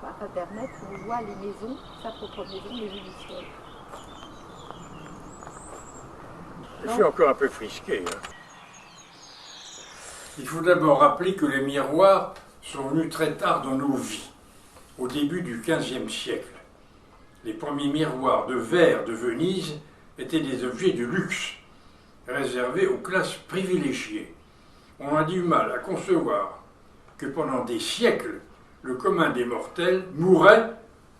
par Internet, on voit les maisons, sa propre maison, les vues du ciel. Je suis encore un peu frisqué. Il faut d'abord rappeler que les miroirs sont venus très tard dans nos vies, au début du XVe siècle. Les premiers miroirs de verre de Venise étaient des objets de luxe, réservés aux classes privilégiées. On a du mal à concevoir que pendant des siècles, le commun des mortels mourait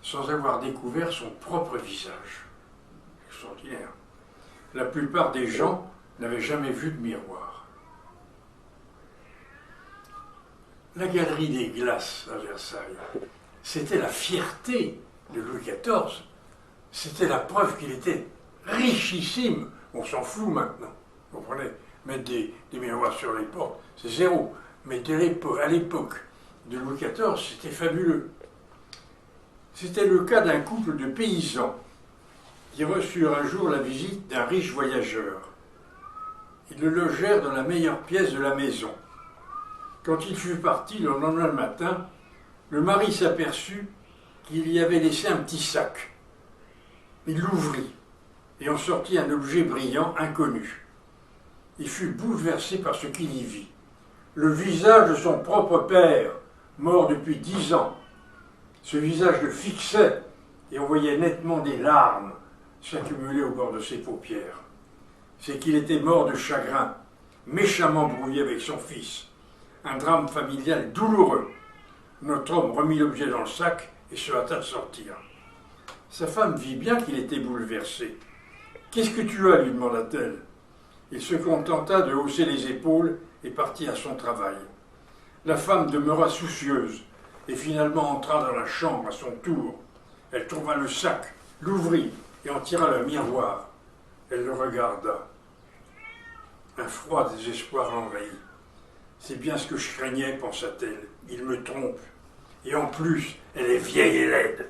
sans avoir découvert son propre visage. Extraordinaire. La plupart des gens n'avaient jamais vu de miroir. La galerie des glaces à Versailles, c'était la fierté de Louis XIV. C'était la preuve qu'il était richissime. On s'en fout maintenant. Vous comprenez? Mettre des miroirs sur les portes, c'est zéro. Mais à l'époque de Louis XIV, c'était fabuleux. C'était le cas d'un couple de paysans qui reçurent un jour la visite d'un riche voyageur. Ils le logèrent dans la meilleure pièce de la maison. Quand il fut parti le lendemain matin, le mari s'aperçut qu'il y avait laissé un petit sac. Il l'ouvrit et en sortit un objet brillant inconnu. Il fut bouleversé par ce qu'il y vit. Le visage de son propre père, mort depuis 10 ans. Ce visage le fixait et on voyait nettement des larmes s'accumuler au bord de ses paupières. C'est qu'il était mort de chagrin, méchamment brouillé avec son fils. Un drame familial douloureux. Notre homme remit l'objet dans le sac et se hâta de sortir. Sa femme vit bien qu'il était bouleversé. « Qu'est-ce que tu as ?» lui demanda-t-elle. Il se contenta de hausser les épaules et partit à son travail. La femme demeura soucieuse et finalement entra dans la chambre à son tour. Elle trouva le sac, l'ouvrit et en tira le miroir. Elle le regarda. Un froid désespoir l'envahit. C'est bien ce que je craignais, pensa-t-elle. Il me trompe. Et en plus, elle est vieille et laide.